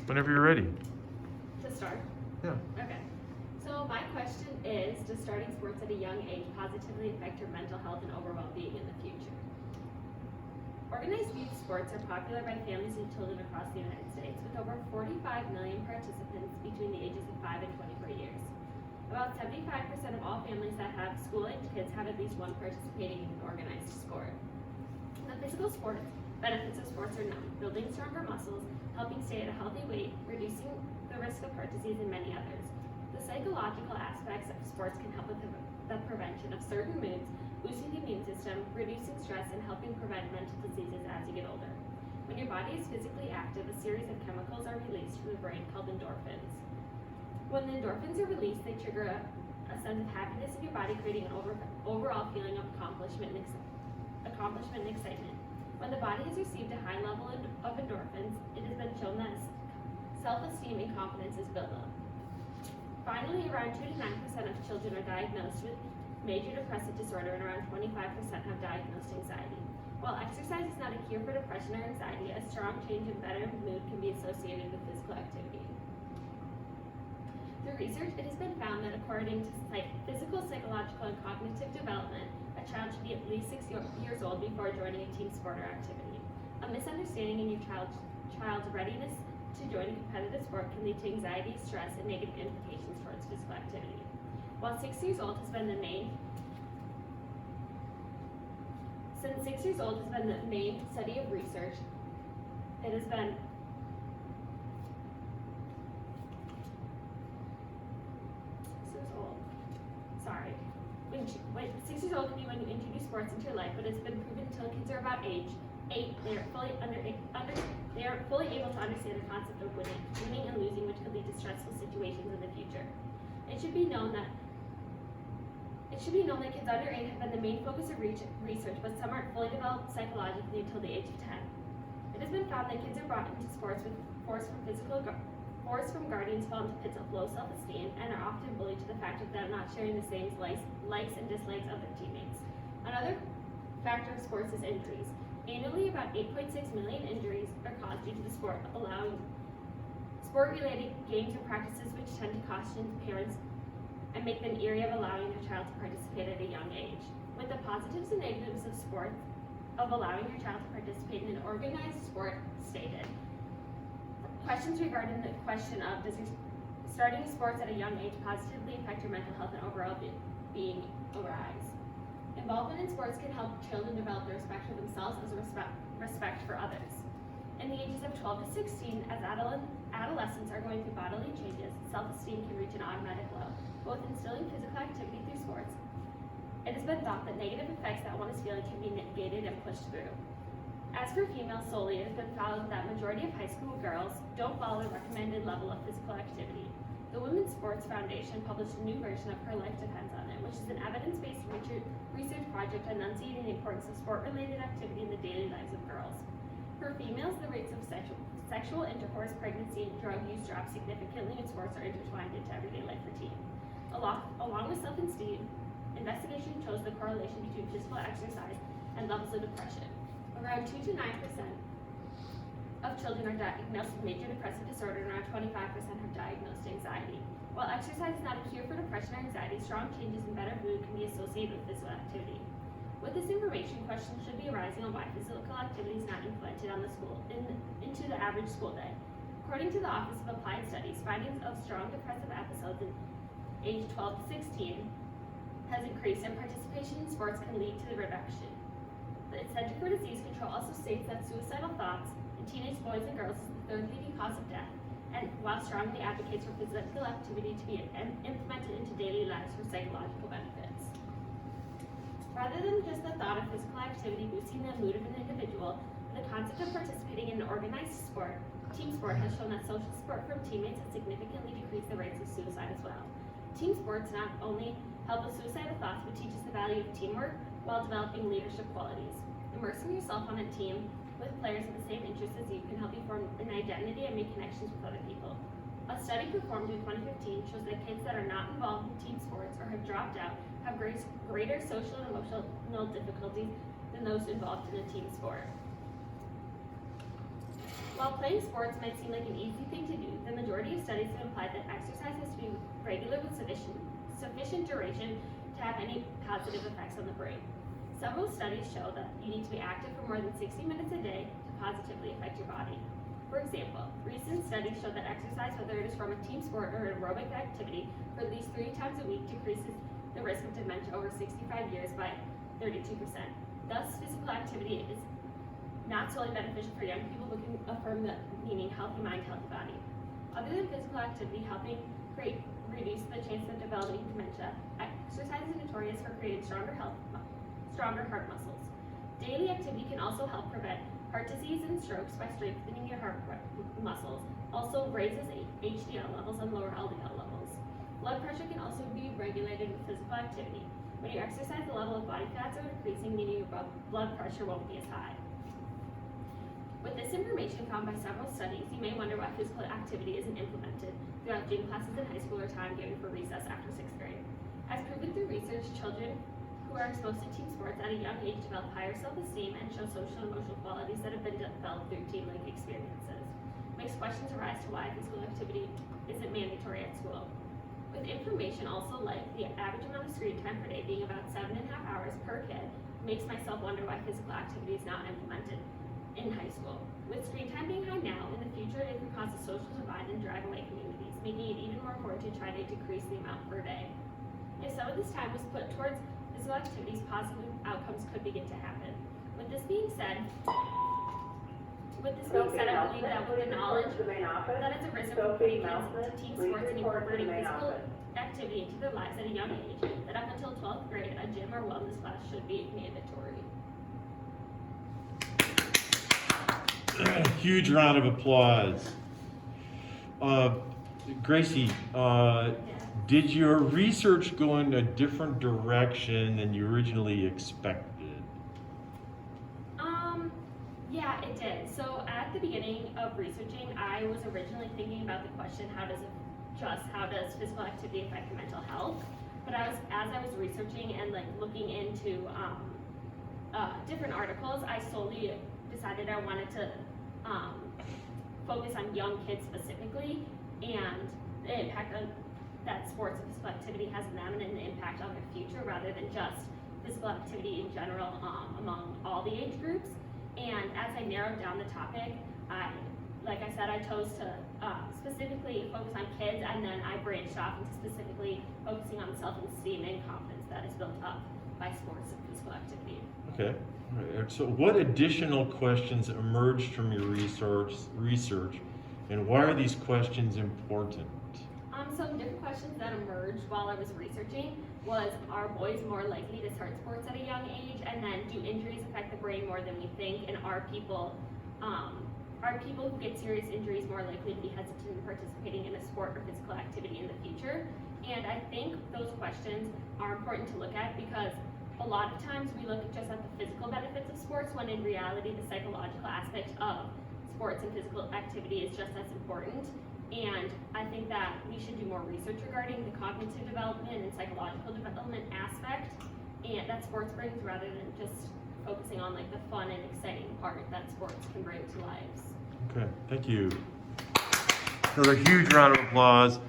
Whenever you're ready. To start? Yeah. Okay. So my question is, does starting sports at a young age positively affect your mental health and overall being in the future? Organized youth sports are popular by families and children across the United States, with over 45 million participants between the ages of 5 and 24 years. About 75% of all families that have school-aged kids have at least one participating in an organized sport. The physical benefits of sports are known: building stronger muscles, helping stay at a healthy weight, reducing the risk of heart disease, and many others. The psychological aspects of sports can help with the prevention of certain moods, boosting the immune system, reducing stress, and helping prevent mental diseases as you get older. When your body is physically active, a series of chemicals are released from the brain called endorphins. When the endorphins are released, they trigger a sense of happiness in your body, creating an overall feeling of accomplishment and excitement. When the body has received a high level of endorphins, it has been shown that self-esteem and confidence is built up. Finally, around 2 to 9% of children are diagnosed with major depressive disorder, and around 25% have diagnosed anxiety. While exercise is not a cure for depression or anxiety, a strong change in better mood can be associated with physical activity. Through research, it has been found that according to physical, psychological, and cognitive development, a child should be at least 6 years old before joining a team sport or activity. A misunderstanding in your child's readiness to join a competitive sport can lead to anxiety, stress, and negative implications towards physical activity. While 6 years old has been the main study of research, it has been When 6 years old can be when you introduce sports into your life, but it's been proven until kids are about age 8, they are fully able to understand the concept of winning and losing, which could lead to stressful situations in the future. It should be known that kids under 8 have been the main focus of research, but some aren't fully developed psychologically until the age of 10. It has been found that kids are brought into sports with force from guardians fall into pits of low self-esteem and are often bullied to the fact of them not sharing the same likes and dislikes of their teammates. Another factor of sports is injuries. Annually, about 8.6 million injuries are caused due to the sport-related games or practices, which tend to caution parents and make them leery of allowing their child to participate at a young age. With the positives and negatives of allowing your child to participate in an organized sport stated, questions regarding the question of does starting sports at a young age positively affect your mental health and overall being arise. Involvement in sports can help children develop the respect for themselves as respect for others. In the ages of 12 to 16, as adolescents are going through bodily changes, self-esteem can reach an automatic low. Both instilling physical activity through sports, it has been thought that negative effects that one is feeling can be negated and pushed through. As for females solely, it has been found that majority of high school girls don't follow the recommended level of physical activity. The Women's Sports Foundation published a new version of Her Life Depends on It, which is an evidence-based research project enunciating the importance of sport-related activity in the daily lives of girls. For females, the rates of sexual intercourse, pregnancy, and drug use drop significantly when sports are intertwined into everyday life routine. Along with self-esteem, investigation shows the correlation between physical exercise and levels of depression. Around 2 to 9% of children are diagnosed with major depressive disorder, and around 25% have diagnosed anxiety. While exercise is not a cure for depression or anxiety, strong changes in better mood can be associated with physical activity. With this information, questions should be arising on why physical activity is not implemented into the average school day. According to the Office of Applied Studies, findings of strong depressive episodes in age 12 to 16 has increased, and participation in sports can lead to the reduction. The Center for Disease Control also states that suicidal thoughts in teenage boys and girls is the third leading cause of death, and while strongly advocates for physical activity to be implemented into daily lives for psychological benefits. Rather than just the thought of physical activity boosting the mood of an individual, the concept of participating in an organized team sport has shown that social support from teammates has significantly decreased the rates of suicide as well. Team sports not only help with suicidal thoughts, but teaches the value of teamwork while developing leadership qualities. Immersing yourself on a team with players with the same interests as you can help you form an identity and make connections with other people. A study performed in 2015 shows that kids that are not involved in team sports or have dropped out have greater social and emotional difficulties than those involved in a team sport. While playing sports might seem like an easy thing to do, the majority of studies have implied that exercise has to be regular with sufficient duration to have any positive effects on the brain. Several studies show that you need to be active for more than 60 minutes a day to positively affect your body. For example, recent studies show that exercise, whether it is from a team sport or aerobic activity, for at least 3 times a week decreases the risk of dementia over 65 years by 32%. Thus, physical activity is not solely beneficial for young people, but can affirm the meaning healthy mind, healthy body. Other than physical activity helping reduce the chance of developing dementia, exercise is notorious for creating stronger heart muscles. Daily activity can also help prevent heart disease and strokes by strengthening your heart muscles. Also raises HDL levels and lower LDL levels. Blood pressure can also be regulated with physical activity. When you exercise, the level of body fats are decreasing, meaning your blood pressure won't be as high. With this information found by several studies, you may wonder why physical activity isn't implemented throughout gym classes in high school or time given for recess after 6th grade. As proven through research, children who are exposed to team sports at a young age develop higher self-esteem and show social and emotional qualities that have been developed through team-like experiences. Makes questions arise to why physical activity isn't mandatory at school. With information also like the average amount of screen time per day being about 7.5 hours per kid, makes myself wonder why physical activity is not implemented in high school. With screen time being high now, in the future it could cause a social divide and drive away communities, making it even more important to try to decrease the amount per day. If some of this time was put towards physical activities, positive outcomes could begin to happen. With this being said, I believe that with the knowledge that has arisen from putting kids into team sports and incorporating physical activity into their lives at a young age, that up until 12th grade, a gym or wellness class should be mandatory. Huge round of applause. Gracie, did your research go in a different direction than you originally expected? Yeah, it did. So at the beginning of researching, I was originally thinking about the question, how does physical activity affect mental health? But as I was researching and looking into different articles, I solely decided I wanted to focus on young kids specifically and the impact that sports and physical activity has on them and the impact on their future, rather than just physical activity in general among all the age groups. And as I narrowed down the topic, I chose to specifically focus on kids, and then I branched off into specifically focusing on self-esteem and confidence that is built up by sports and physical activity. Okay. All right. So what additional questions emerged from your research, and why are these questions important? Some different questions that emerged while I was researching was, are boys more likely to start sports at a young age? And then, do injuries affect the brain more than we think? And are people who get serious injuries more likely to be hesitant in participating in a sport or physical activity in the future? And I think those questions are important to look at, because a lot of times we look just at the physical benefits of sports, when in reality the psychological aspect of sports and physical activity is just as important. And I think that we should do more research regarding the cognitive development and psychological development aspect and that sports brings, rather than just focusing on the fun and exciting part that sports can bring to lives. Okay, thank you. Another huge round of applause.